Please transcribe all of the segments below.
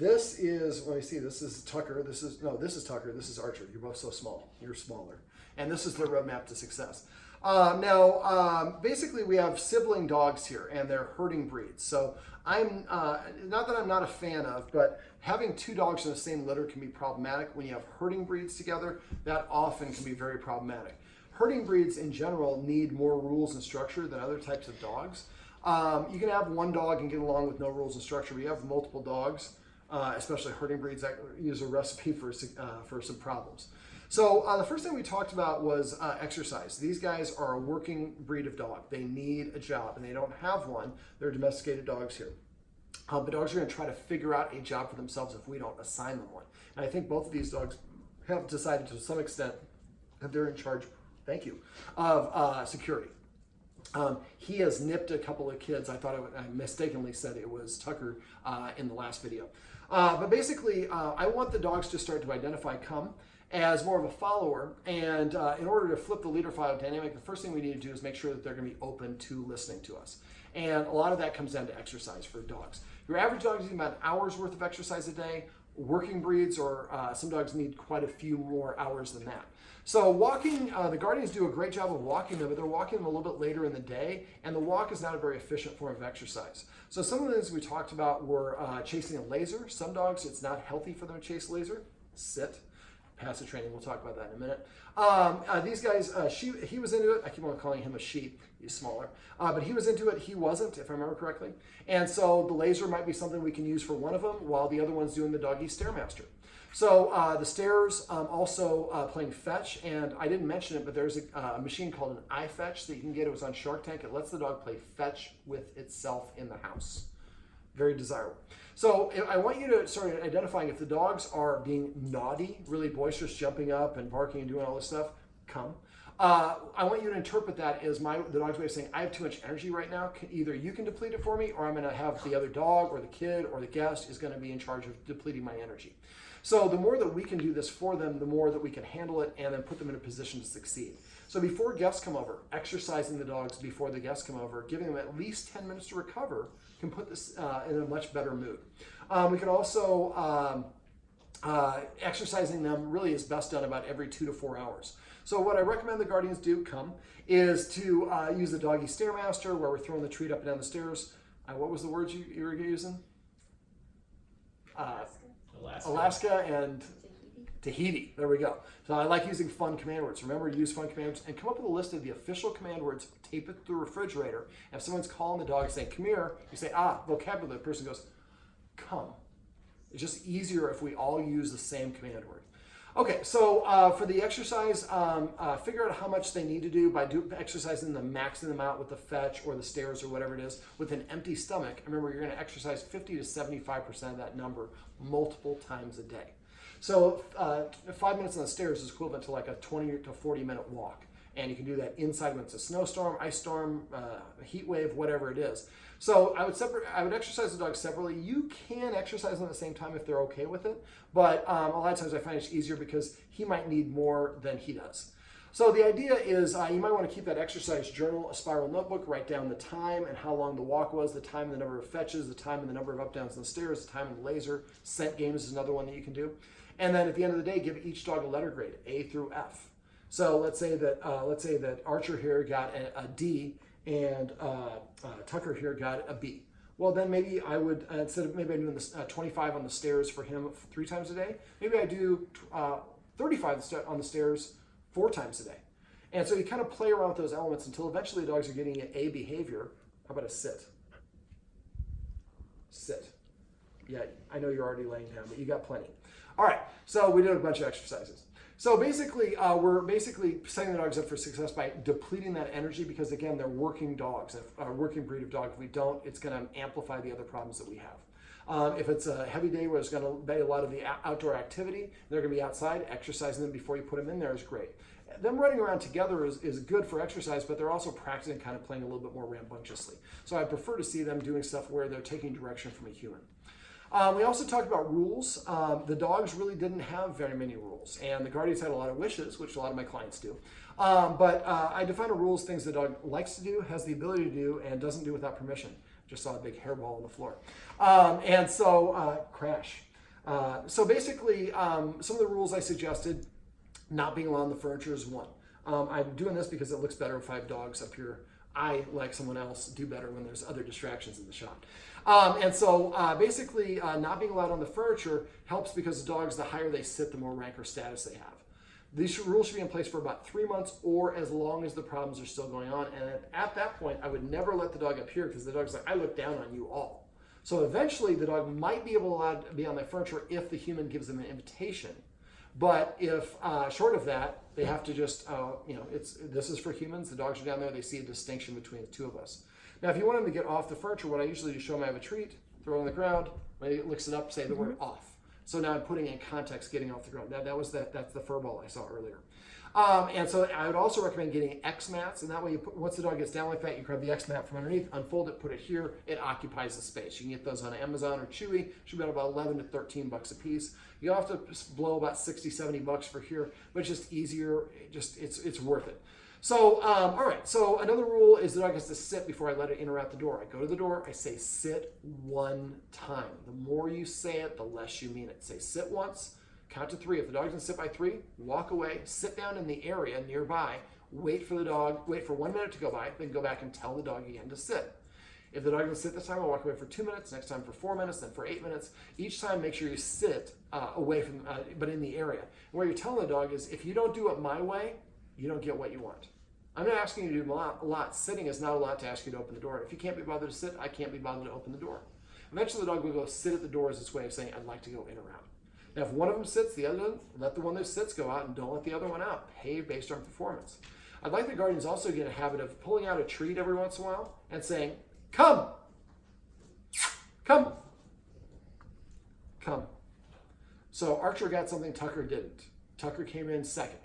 This is, let me see, this is Tucker. This is Tucker. This is Archer. You're both so small. You're smaller. And this is the roadmap to success. Basically we have sibling dogs here, and they're herding breeds. So I'm, not that I'm not a fan of, but having two dogs in the same litter can be problematic. When you have herding breeds together, that often can be very problematic. Herding breeds in general need more rules and structure than other types of dogs. You can have one dog and get along with no rules and structure, but you have multiple dogs, especially herding breeds, that use a recipe for some problems. So the first thing we talked about was exercise. These guys are a working breed of dog. They need a job, and they don't have one. They're domesticated dogs here. The dogs are going to try to figure out a job for themselves if we don't assign them one. And I think both of these dogs have decided to some extent that they're in charge, thank you, of security. He has nipped a couple of kids. I mistakenly said it was Tucker in the last video. But basically, I want the dogs to start to identify Come as more of a follower. And in order to flip the leader file dynamic, the first thing we need to do is make sure that they're going to be open to listening to us. And a lot of that comes down to exercise for dogs. Your average dog is using about an hour's worth of exercise a day. Working breeds or some dogs need quite a few more hours than that. So walking, the Guardians do a great job of walking them, but they're walking them a little bit later in the day, and the walk is not a very efficient form of exercise. So some of the things we talked about were chasing a laser. Some dogs, it's not healthy for them to chase laser. Sit. Passive training, we'll talk about that in a minute. These guys, he was into it. I keep on calling him a sheep. He's smaller. But he was into it. He wasn't, if I remember correctly. And so the laser might be something we can use for one of them while the other one's doing the doggy stairmaster. So the stairs, also playing fetch. And I didn't mention it, but there's a machine called an iFetch that you can get. It was on Shark Tank. It lets the dog play fetch with itself in the house. Very desirable. So I want you to start identifying if the dogs are being naughty, really boisterous, jumping up and barking and doing all this stuff. Come. I want you to interpret that as the dog's way of saying, I have too much energy right now. Either you can deplete it for me, or I'm going to have the other dog or the kid or the guest is going to be in charge of depleting my energy. So the more that we can do this for them, the more that we can handle it and then put them in a position to succeed. So before guests come over, exercising the dogs before the guests come over, giving them at least 10 minutes to recover can put this in a much better mood. We can also, exercising them really is best done about every 2 to 4 hours. So what I recommend the Guardians do, is to use the doggy stairmaster where we're throwing the treat up and down the stairs. What was the word you were using? Alaska and Tahiti. There we go. So I like using fun command words. Remember, use fun command words and come up with a list of the official command words, tape it to the refrigerator. And if someone's calling the dog saying, come here, you say, vocabulary. The person goes, come. It's just easier if we all use the same command word. Okay, so for the exercise, figure out how much they need to do by exercising them, maxing them out with the fetch or the stairs or whatever it is with an empty stomach. Remember, you're going to exercise 50 to 75% of that number multiple times a day. So 5 minutes on the stairs is equivalent to like a 20 to 40 minute walk. And you can do that inside when it's a snowstorm, ice storm, heat wave, whatever it is. So I would exercise the dog separately. You can exercise them at the same time if they're okay with it. But a lot of times I find it's easier because he might need more than he does. So the idea is you might want to keep that exercise journal, a spiral notebook, write down the time and how long the walk was, the time and the number of fetches, the time and the number of up, downs on the stairs, the time and the laser. Scent games is another one that you can do. And then at the end of the day, give each dog a letter grade, A through F. So let's say that Archer here got a D and Tucker here got a B. Well, then maybe I would, instead of maybe I'm doing this 25 on the stairs for him 3 times a day, maybe I do 35 on the stairs 4 times a day. And so you kind of play around with those elements until eventually the dogs are getting an A behavior. How about a sit? Sit. Yeah, I know you're already laying down, but you got plenty. All right, so we did a bunch of exercises. So basically, we're setting the dogs up for success by depleting that energy because, again, they're working dogs, a working breed of dog. If we don't, it's going to amplify the other problems that we have. If it's a heavy day where there's going to be a lot of the outdoor activity, they're going to be outside. Exercising them before you put them in there is great. Them running around together is good for exercise, but they're also practicing kind of playing a little bit more rambunctiously. So I prefer to see them doing stuff where they're taking direction from a human. We also talked about rules. The dogs really didn't have very many rules, and the Guardians had a lot of wishes, which a lot of my clients do. But I define a rule as things the dog likes to do, has the ability to do, and doesn't do without permission. Just saw a big hairball on the floor. Crash. So basically, some of the rules I suggested, not being allowed on the furniture is one. I'm doing this because it looks better if I have dogs up here. I, like someone else, do better when there's other distractions in the shot. And so basically, not being allowed on the furniture helps because the dogs, the higher they sit, the more rank or status they have. These rules should be in place for about 3 months or as long as the problems are still going on. And at that point, I would never let the dog up here because the dog's like, I look down on you all. So eventually, the dog might be able to be on the furniture if the human gives them an invitation. But if short of that, they have to just, this is for humans. The dogs are down there. They see a distinction between the two of us. Now, if you want them to get off the furniture, what I usually do is show them I have a treat, throw it on the ground. When he licks it up, say the word off. So now I'm putting in context, getting off the ground. That's the fur ball I saw earlier. And so I would also recommend getting X mats, and that way, once the dog gets down like that, you grab the X mat from underneath, unfold it, put it here. It occupies the space. You can get those on Amazon or Chewy. Should be about 11 to 13 bucks a piece. You have to blow about 60, 70 bucks for here, but it's just easier. It's worth it. So, all right. So another rule is the dog has to sit before I let it in or out the door. I go to the door. I say sit one time. The more you say it, the less you mean it. Say sit once. Count to 3. If the dog doesn't sit by 3, walk away, sit down in the area nearby, wait for 1 minute to go by, then go back and tell the dog again to sit. If the dog doesn't sit this time, I'll walk away for 2 minutes, next time for 4 minutes, then for 8 minutes. Each time, make sure you sit away from, but in the area. And what you're telling the dog is, if you don't do it my way, you don't get what you want. I'm not asking you to do a lot. Sitting is not a lot to ask you to open the door. If you can't be bothered to sit, I can't be bothered to open the door. Eventually, the dog will go sit at the door as its way of saying, I'd like to go in or out. Now, if one of them sits, the other doesn't, let the one that sits go out and don't let the other one out. Pay based on performance. I'd like the guardians also to get a habit of pulling out a treat every once in a while and saying, come, come, come. So Archer got something Tucker didn't. Tucker came in second.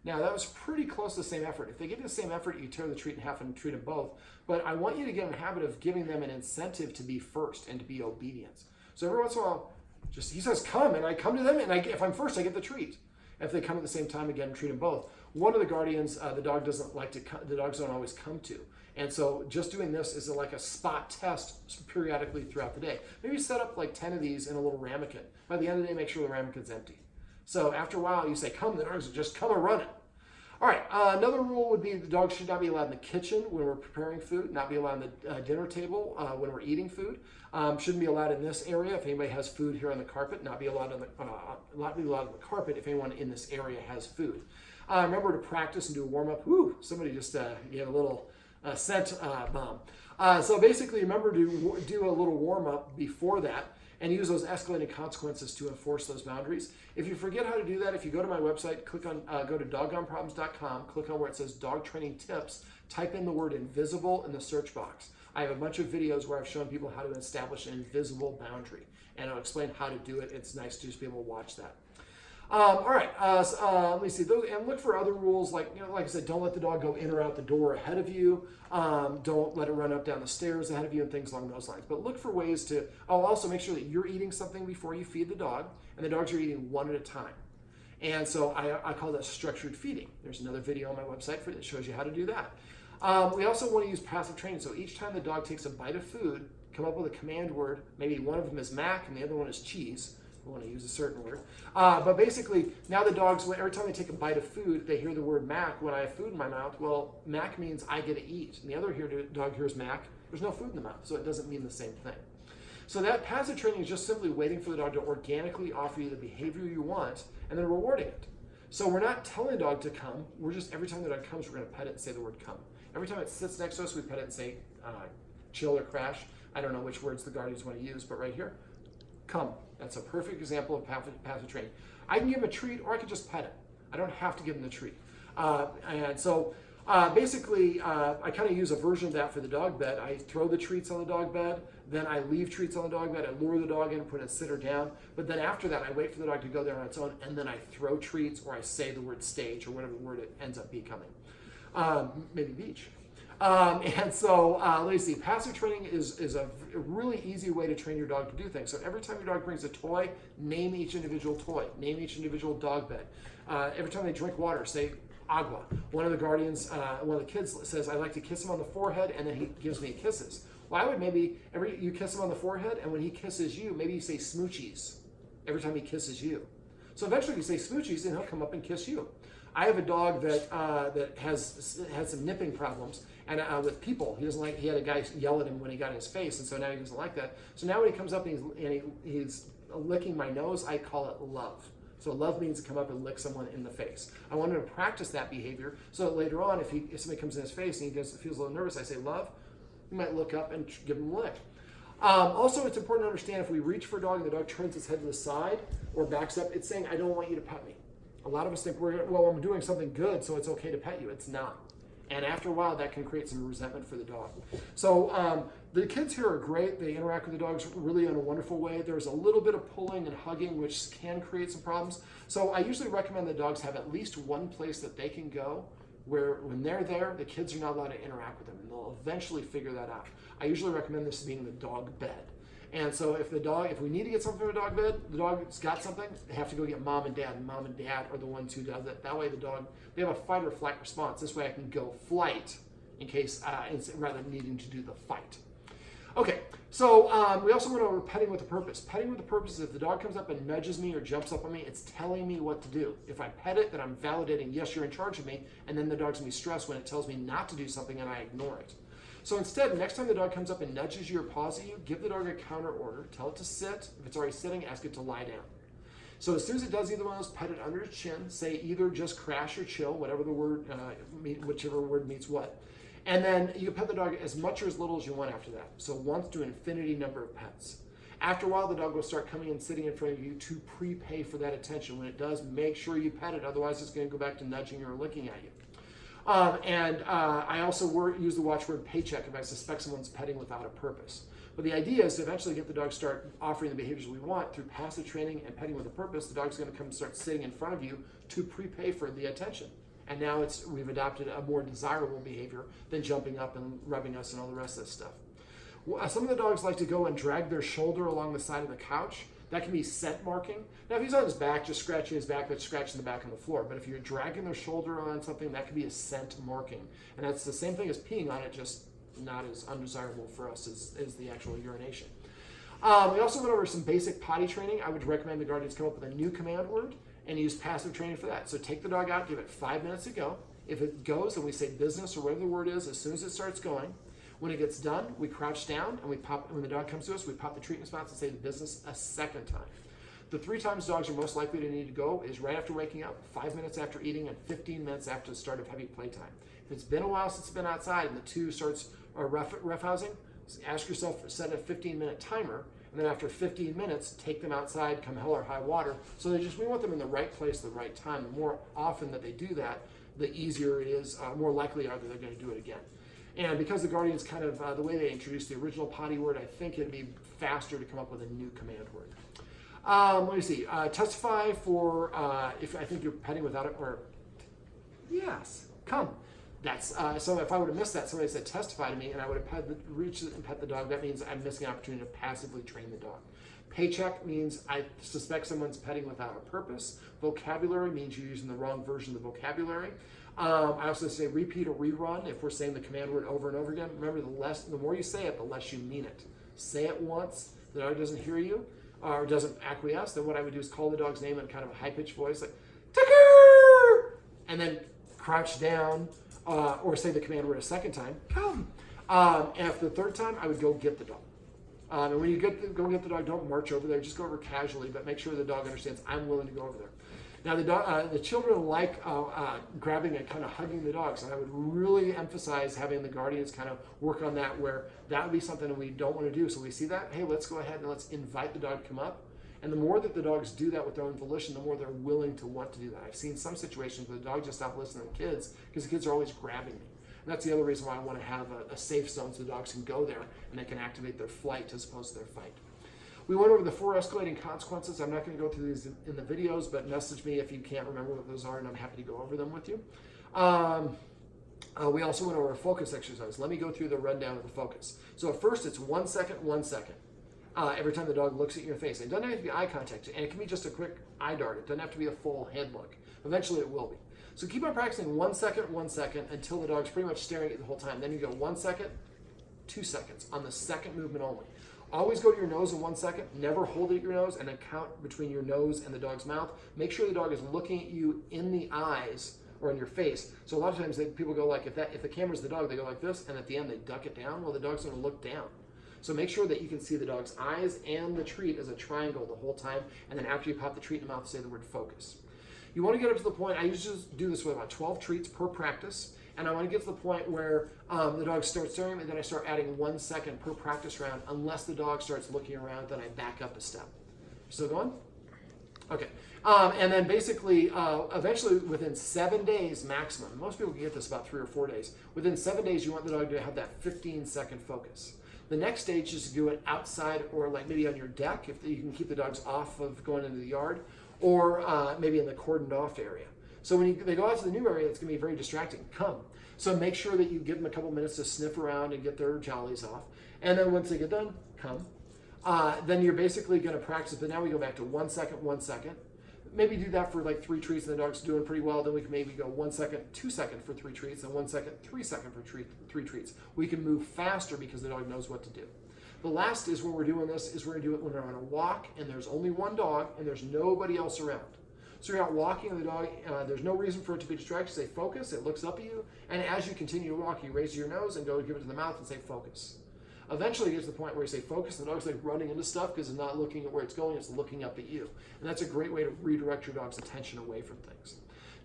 Now, that was pretty close to the same effort. If they give you the same effort, you tear the treat in half and treat them both. But I want you to get in the habit of giving them an incentive to be first and to be obedient. So every once in a while, he says come, and I come to them, and if I'm first, I get the treat. If they come at the same time, again, treat them both. One of the guardians, the dog doesn't like to. The dogs don't always come to, and so just doing this is like a spot test periodically throughout the day. Maybe set up like 10 of these in a little ramekin. By the end of the day, make sure the ramekin's empty. So after a while, you say come, the dogs will just come and run it. All right, another rule would be the dog should not be allowed in the kitchen when we're preparing food, not be allowed on the dinner table when we're eating food. Shouldn't be allowed in this area if anybody has food here on the carpet. Not be allowed on the carpet if anyone in this area has food. Remember to practice and do a warm-up. Woo, somebody just gave a little scent bomb. So basically, remember to do a little warm-up before that, and use those escalating consequences to enforce those boundaries. If you forget how to do that, if you go to my website, go to doggoneproblems.com, click on where it says dog training tips, type in the word invisible in the search box. I have a bunch of videos where I've shown people how to establish an invisible boundary, and I'll explain how to do it. It's nice to just be able to watch that. All right, let me see. And look for other rules, like I said, don't let the dog go in or out the door ahead of you. Don't let it run up down the stairs ahead of you, and things along those lines. But look for ways to. Also make sure that you're eating something before you feed the dog, and the dogs are eating one at a time. And so I call that structured feeding. There's another video on my website that shows you how to do that. We also want to use passive training. So each time the dog takes a bite of food, come up with a command word. Maybe one of them is mac, and the other one is cheese. I want to use a certain word. But basically, now the dogs, every time they take a bite of food, they hear the word mac. When I have food in my mouth, well, mac means I get to eat. And the other dog hears mac, there's no food in the mouth, so it doesn't mean the same thing. So that passive training is just simply waiting for the dog to organically offer you the behavior you want and then rewarding it. So we're not telling the dog to come. We're just, every time the dog comes, we're going to pet it and say the word come. Every time it sits next to us, we pet it and say chill or crash. I don't know which words the guardians want to use, but right here, come. That's a perfect example of passive training. I can give him a treat, or I can just pet it. I don't have to give him the treat. And so basically, I kind of use a version of that for the dog bed. I throw the treats on the dog bed, then I leave treats on the dog bed. I lure the dog in, put it, sit her down. But then after that, I wait for the dog to go there on its own, and then I throw treats, or I say the word stage, or whatever word it ends up becoming. Maybe beach. And so, let me see, passive training is a really easy way to train your dog to do things. So every time your dog brings a toy, name each individual toy, name each individual dog bed. Every time they drink water, say agua. One of the guardians, one of the kids says, I like to kiss him on the forehead, and then he gives me kisses. Well, I would maybe, you kiss him on the forehead, and when he kisses you, maybe you say smoochies. every time he kisses you. So eventually you say smoochies and he'll come up and kiss you. I have a dog that has some nipping problems and with people. He doesn't like. He had a guy yell at him when he got in his face, and so now he doesn't like that. So now when he comes up and he's licking my nose, I call it love. So love means to come up and lick someone in the face. I want him to practice that behavior so that later on, if somebody comes in his face and he feels a little nervous, I say love. He might look up and give him a lick. Also, it's important to understand if we reach for a dog and the dog turns its head to the side or backs up, it's saying, I don't want you to pet me. A lot of us think, I'm doing something good, so it's okay to pet you. It's not. And after a while, that can create some resentment for the dog. So the kids here are great. They interact with the dogs really in a wonderful way. There's a little bit of pulling and hugging, which can create some problems. So I usually recommend the dogs have at least one place that they can go where when they're there, the kids are not allowed to interact with them, and they'll eventually figure that out. I usually recommend this being the dog bed. And so if we need to get something from a dog bed, the dog's got something, they have to go get mom and dad, and mom and dad are the ones who does it. That way they have a fight or flight response. This way I can go flight in case, rather than needing to do the fight. Okay, so we also went over petting with a purpose. Petting with a purpose is if the dog comes up and nudges me or jumps up on me, it's telling me what to do. If I pet it, then I'm validating, yes, you're in charge of me, and then the dog's gonna be stressed when it tells me not to do something and I ignore it. So instead, next time the dog comes up and nudges you or paws at you, give the dog a counter order. Tell it to sit. If it's already sitting, ask it to lie down. So as soon as it does either one of those, pet it under its chin. Say either just crash or chill, whatever the word, whichever word means what. And then you can pet the dog as much or as little as you want after that. So once to an infinity number of pets. After a while, the dog will start coming and sitting in front of you to prepay for that attention. When it does, make sure you pet it. Otherwise, it's going to go back to nudging or licking at you. I also use the watchword paycheck if I suspect someone's petting without a purpose. But the idea is to eventually get the dog to start offering the behaviors we want through passive training and petting with a purpose. The dog's going to come and start sitting in front of you to prepay for the attention. And now we've adopted a more desirable behavior than jumping up and rubbing us and all the rest of this stuff. Some of the dogs like to go and drag their shoulder along the side of the couch. That can be scent marking. Now, if he's on his back, just scratching his back, that's scratching the back on the floor. But if you're dragging their shoulder on something, that can be a scent marking. And that's the same thing as peeing on it, just not as undesirable for us as the actual urination. We also went over some basic potty training. I would recommend the guardians come up with a new command word and use passive training for that. So take the dog out, give it 5 minutes to go. If it goes, then we say business or whatever the word is as soon as it starts going. When it gets done, we crouch down and we pop. When the dog comes to us, we pop the treat in spots and say the business a second time. The 3 times dogs are most likely to need to go is right after waking up, 5 minutes after eating, and 15 minutes after the start of heavy playtime. If it's been a while since it's been outside and the 2 starts roughhousing, ask yourself, set a 15-minute timer, and then after 15 minutes, take them outside, come hell or high water. So we want them in the right place at the right time. The more often that they do that, the easier it is, more likely are that they're going to do it again. And because the guardians the way they introduced the original potty word, I think it'd be faster to come up with a new command word. Let me see. Testify for if I think you're petting without it, or yes, come. That's so. If I would have missed that, somebody said testify to me, and I would have reached and pet the dog. That means I'm missing an opportunity to passively train the dog. Paycheck means I suspect someone's petting without a purpose. Vocabulary means you're using the wrong version of the vocabulary. I also say repeat or rerun if we're saying the command word over and over again. Remember, the more you say it, the less you mean it. Say it once, the dog doesn't hear you or doesn't acquiesce, then what I would do is call the dog's name in kind of a high-pitched voice, like, Tucker! And then crouch down or say the command word a second time, come. And after the third time, I would go get the dog. And when you go get the dog, don't march over there. Just go over casually, but make sure the dog understands I'm willing to go over there. Now, the children like grabbing and kind of hugging the dogs, and I would really emphasize having the guardians kind of work on that, where that would be something that we don't want to do. So we see that, hey, let's go ahead and let's invite the dog to come up. And the more that the dogs do that with their own volition, the more they're willing to want to do that. I've seen some situations where the dog just stopped listening to the kids because the kids are always grabbing me. And that's the other reason why I want to have a safe zone so the dogs can go there and they can activate their flight as opposed to their fight. We went over the 4 escalating consequences. I'm not going to go through these in the videos, but message me if you can't remember what those are, and I'm happy to go over them with you. We also went over a focus exercise. Let me go through the rundown of the focus. So at first, it's 1 second, 1 second. Every time the dog looks at your face. It doesn't have to be eye contact, and it can be just a quick eye dart. It doesn't have to be a full head look. Eventually, it will be. So keep on practicing 1 second, 1 second until the dog's pretty much staring at you the whole time. Then you go 1 second, 2 seconds on the second movement only. Always go to your nose in 1 second. Never hold it at your nose, and then count between your nose and the dog's mouth. Make sure the dog is looking at you in the eyes or in your face. So a lot of times people go like, if the camera's the dog, they go like this, and at the end they duck it down. Well, the dog's going to look down. So make sure that you can see the dog's eyes and the treat as a triangle the whole time, and then after you pop the treat in the mouth, say the word focus. You want to get up to the point, I usually do this with about 12 treats per practice, and I want to get to the point where the dog starts staring at me, and then I start adding 1 second per practice round. Unless the dog starts looking around, then I back up a step. Still going? Okay. And then basically, eventually within 7 days maximum, most people can get this about 3 or 4 days, within 7 days you want the dog to have that 15-second focus. The next stage is to do it outside or like maybe on your deck, if you can keep the dogs off of going into the yard, or maybe in the cordoned off area. So when they go out to the new area, it's going to be very distracting. Come. So make sure that you give them a couple minutes to sniff around and get their jollies off. And then once they get done, come. Then you're basically going to practice, but now we go back to 1 second, 1 second. Maybe do that for like 3 treats and the dog's doing pretty well. Then we can maybe go 1 second, 2 second for 3 treats, and 1 second, 3 second for 3 treats. We can move faster because the dog knows what to do. The last is when we're doing this is we're going to do it when we're on a walk and there's only one dog and there's nobody else around. So you're out walking and the dog, there's no reason for it to be distracted. Say focus, it looks up at you, and as you continue to walk, you raise your nose and go give it to the mouth and say focus. Eventually it gets to the point where you say focus, and the dog's like running into stuff because it's not looking at where it's going, it's looking up at you. And that's a great way to redirect your dog's attention away from things.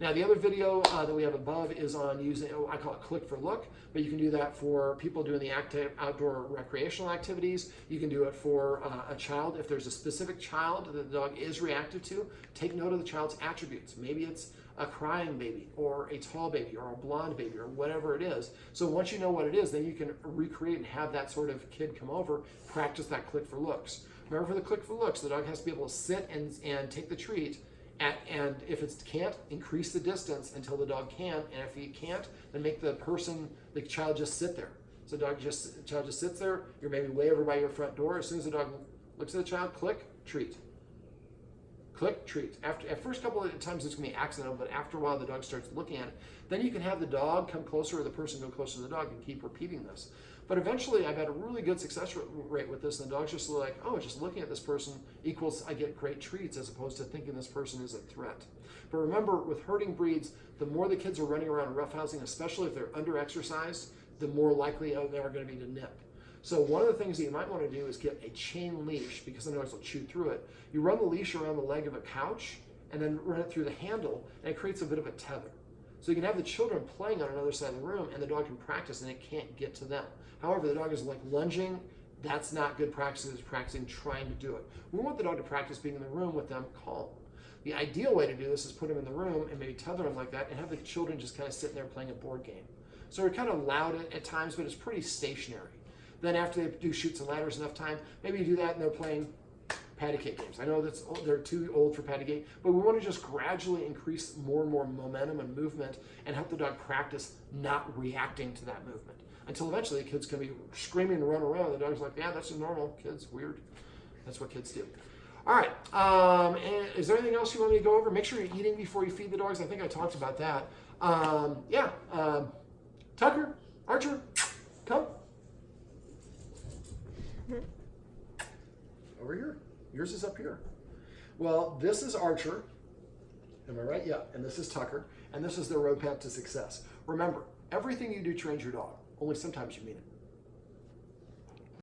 Now the other video that we have above is on using, I call it click for look, but you can do that for people doing the active outdoor recreational activities. You can do it for a child. If there's a specific child that the dog is reactive to, take note of the child's attributes. Maybe it's a crying baby or a tall baby or a blonde baby or whatever it is. So once you know what it is, then you can recreate and have that sort of kid come over, practice that click for looks. Remember, for the click for looks, the dog has to be able to sit and take the treat, and if it can't, increase the distance until the dog can, and if he can't, then make the child just sit there. So the child just sits there, you're maybe way over by your front door. As soon as the dog looks at the child, click, treat. Click, treat. At first couple of times it's going to be accidental, but after a while the dog starts looking at it. Then you can have the dog come closer or the person go closer to the dog and keep repeating this. But eventually I've had a really good success rate with this, and the dog's just like, oh, just looking at this person equals I get great treats, as opposed to thinking this person is a threat. But remember, with herding breeds, the more the kids are running around roughhousing, especially if they're under-exercised, the more likely they are going to be to nip. So one of the things that you might want to do is get a chain leash, because the dogs will chew through it. You run the leash around the leg of a couch and then run it through the handle, and it creates a bit of a tether. So you can have the children playing on another side of the room and the dog can practice and it can't get to them. However, the dog is like lunging. That's not good practice. It's practicing trying to do it. We want the dog to practice being in the room with them calm. The ideal way to do this is put them in the room and maybe tether them like that and have the children just kind of sitting there playing a board game. So we're kind of loud at times, but it's pretty stationary. Then after they do chutes and ladders enough time, maybe you do that and they're playing patty cake games. I know they're too old for patty cake, but we want to just gradually increase more and more momentum and movement and help the dog practice not reacting to that movement. Until eventually the kids can be screaming and run around. The dog's like, yeah, that's normal. Kids, weird. That's what kids do. All right. And is there anything else you want me to go over? Make sure you're eating before you feed the dogs. I think I talked about that. Tucker, Archer, come. Over here. Yours is up here. Well, this is Archer. Am I right? Yeah. And this is Tucker. And this is their road path to success. Remember, everything you do trains your dog. Only sometimes you mean it.